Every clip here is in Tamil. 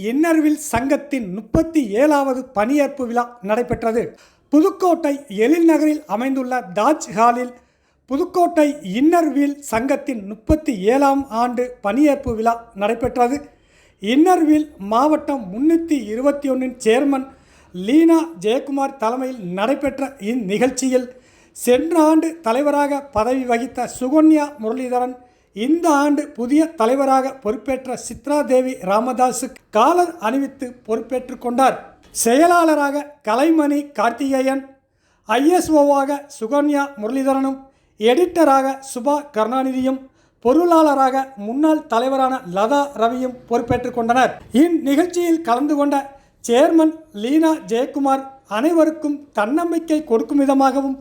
இன்னர்வில் சங்கத்தின் 37வது பணியேற்பு விழா நடைபெற்றது. புதுக்கோட்டை எழில் நகரில் அமைந்துள்ள தாஜ் ஹாலில் புதுக்கோட்டை இன்னர்வில் சங்கத்தின் 37ஆம் ஆண்டு பணியேற்பு விழா நடைபெற்றது. இன்னர்வில் மாவட்டம் 321 சேர்மன் லீனா ஜெயக்குமார் தலைமையில் நடைபெற்ற இந்நிகழ்ச்சியில் சென்ற ஆண்டு தலைவராக பதவி வகித்த சுகன்யா முரளிதரன், இந்த ஆண்டு புதிய தலைவராக பொறுப்பேற்ற சித்ரா தேவி ராமதாஸுக்கு காலர் அணிவித்து பொறுப்பேற்றுக் கொண்டார். செயலாளராக கலைமணி கார்த்திகேயன், ISOவாக சுகன்யா முரளிதரனும், எடிட்டராக சுபா கருணாநிதியும், பொருளாளராக முன்னாள் தலைவரான லதா ரவியும் பொறுப்பேற்றுக் கொண்டனர். இந்நிகழ்ச்சியில் கலந்து கொண்ட சேர்மன் லீனா ஜெயக்குமார் அனைவருக்கும் தன்னம்பிக்கை கொடுக்கும் விதமாகவும்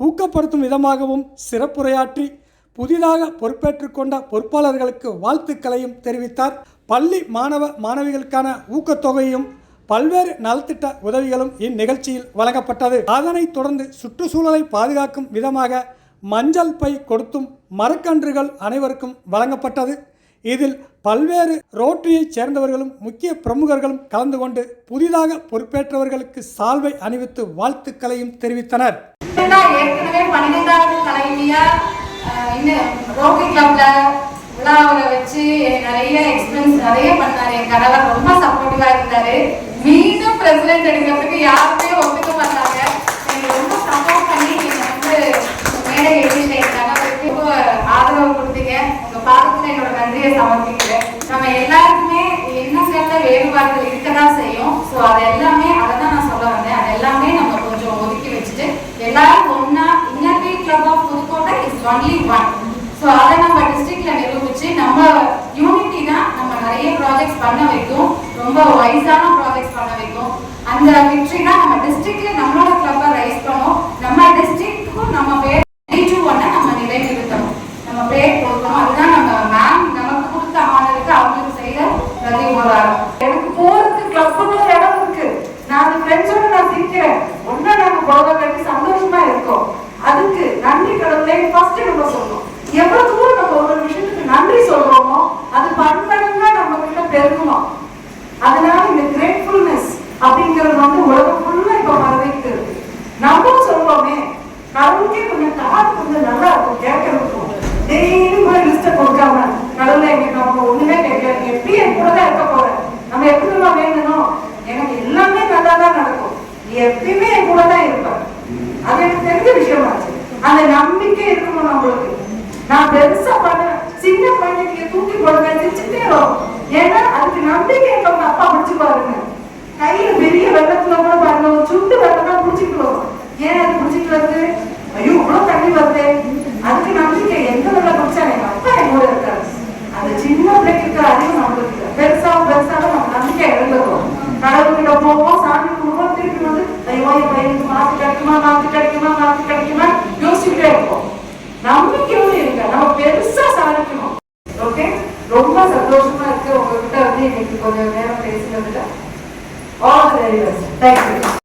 ஊக்கப்படுத்தும் விதமாகவும் சிறப்புரையாற்றி புதிதாக பொறுப்பேற்றுக் கொண்ட பொறுப்பாளர்களுக்கு வாழ்த்துக்களையும் தெரிவித்தார். பள்ளி மாணவ மாணவிகளுக்கான ஊக்கத்தொகையும் பல்வேறு நலத்திட்ட உதவிகளும் இந்நிகழ்ச்சியில் வழங்கப்பட்டது. அதனைத் தொடர்ந்து சுற்றுச்சூழலை பாதுகாக்கும் விதமாக மஞ்சள் பை கொடுத்தும் மரக்கன்றுகள் அனைவருக்கும் வழங்கப்பட்டது. இதில் பல்வேறு ரோட்டரியைச் சேர்ந்தவர்களும் முக்கிய பிரமுகர்களும் கலந்து கொண்டு புதிதாக பொறுப்பேற்றவர்களுக்கு சால்வை அணிவித்து வாழ்த்துக்களையும் தெரிவித்தனர். ஏற்கனவே 12வது தலைமையா ரோட்டரி கிளப்ல விழாவை வச்சு நிறைய எக்ஸ்பீரியன்ஸ் நிறைய பண்ணாரு. என் கணவர் ரொம்ப சப்போர்ட்டிவா இருந்தாரு. மீண்டும் பிரசிடென்ட் எடுக்கிறதுக்கு யாருமே ஒத்துக்க மாட்டாங்க. எனக்கு ரொம்ப சப்போர்ட் பண்ணி மேடை எழுதிட்ட என் கணவருக்கு ஆதரவு கொடுத்தீங்க. உங்க பாதத்துல என்னோட நன்றியை சமர்ப்பிக்கிறேன். நம்ம எல்லாருக்குமே எண்ணங்கள்ல வேறுபாடுகள் இருக்கதான் செய்யும். ஸோ அது எல்லாமே அதைதான் நான் சொல்ல வந்தேன். அது எல்லாமே நம்ம கொஞ்சம் ஒதுக்கி வச்சுட்டு எல்லாரும் ஒன்னா Inner Wheel club of Pudukkottai is only one. So அதை நம்ம டிஸ்ட்ரிக்ட்ல நிரூபிச்சு நம்ம யூனிட்டி தான் நம்ம நிறைய ப்ராஜெக்ட்ஸ் பண்ண வைக்கும், ரொம்ப வைஸான ப்ராஜெக்ட்ஸ் பண்ண வைக்கும். அந்த விக்டரி தான் நம்ம டிஸ்ட்ரிக்ட்ல நம்மளோட கிளப்பை ரைஸ் பண்ணோம். நம்ம டிஸ்ட்ரிக்ட்டுக்கும் நம்ம பேர் நம்ம நிறைவேற்றணும், நம்ம பேர் கொடுக்கணும். அதுதான் நம்ம மேம் நமக்கு கொடுத்த ஆனருக்கு அவங்களுக்கு செய்த பிரதி உபகாரம். எனக்கு போறதுக்கு கிளப்புக்குள்ள இடம் இருக்கு. நான் ஃப்ரெண்ட்ஸோட நான் சிரிக்கிறேன். ஒன்னா நாங்க போக கட்டி சந்தோஷமா இருக்கோம். அதுக்கு நன்றி கடவுளே ஃபர்ஸ்ட் நம்ம சொல்லணும். எவ்வளவு தூரம் நம்ம ஒரு விஷயத்துக்கு நன்றி சொல்றோமோ அது பண்படுங்க நம்ம கிட்ட பெருகணும். அதனால இந்த கிரேட்ஃபுல்னஸ் அப்படிங்கிறது உலகம் ஃபுல்லா இப்ப பரவிட்டு இருக்கு. நம்மளும் சொல்றோமே கடவுளுக்கே கொஞ்சம் தாட் கொஞ்சம் நல்லா இருக்கும் கேட்கறதுக்கும். டெய்லி கூட லிஸ்ட கொடுக்காம கடவுளை நம்ம ஒண்ணுமே கேட்கல, எப்படி என் கூட தான் இருக்க போறேன், நம்ம எப்படி நம்ம வேண்டணும், எனக்கு எல்லாமே நல்லா தான் நடக்கும், நீ எப்பயுமே என் கூட தான் இருப்பேன். அது எனக்கு தெரிஞ்ச விஷயமாச்சு. அந்த நம்பிக்கை இருக்கணும் நம்மளுக்கு. நான் பெருசா பண்ணுவேன், சின்ன குழந்தைக்கு தூக்கி போடுங்க சிரிச்சுட்டே வரும். ஏன்னா அதுக்கு நம்பிக்கை இருக்கவங்க அப்பா பிடிச்சு பாருங்க. கையில பெரிய வெள்ளத்துல கூட பாருங்க, ஒரு சுண்டு வெள்ளம் தான் பிடிச்சிட்டு வரும். ஏன் அது பிடிச்சிட்டு வருது? ஐயோ இவ்வளவு தண்ணி வருது. அதுக்கு நம்பிக்கை எந்த வெள்ளம் பிடிச்சா எங்க அப்பா என்னோட இருக்காரு. அந்த சின்ன பிள்ளைக்கு இருக்கிற அறிவு நம்மளுக்கு பெருசா பெருசாக நம்ம நம்பிக்கை இழந்துடும். கடவுள்கிட்ட போவோம், சாமி கும்பிடுவோம், திருப்பி ஐயோ என் பையனுக்கு மாத்து கிடைக்குமா மாத்து கிடைக்குமா மாத்து கிடைக்குமா யோசிச்சுக்கிட்டே இருப்போம். நம்பிக்கையோடு இருக்க நம்ம பெருசா சாதிக்கணும். ஓகே, ரொம்ப சந்தோஷமா இருக்கு உங்ககிட்ட இன்னைக்கு கொஞ்சம் நேரம் பேசுனதுல. All the very best. Thank you.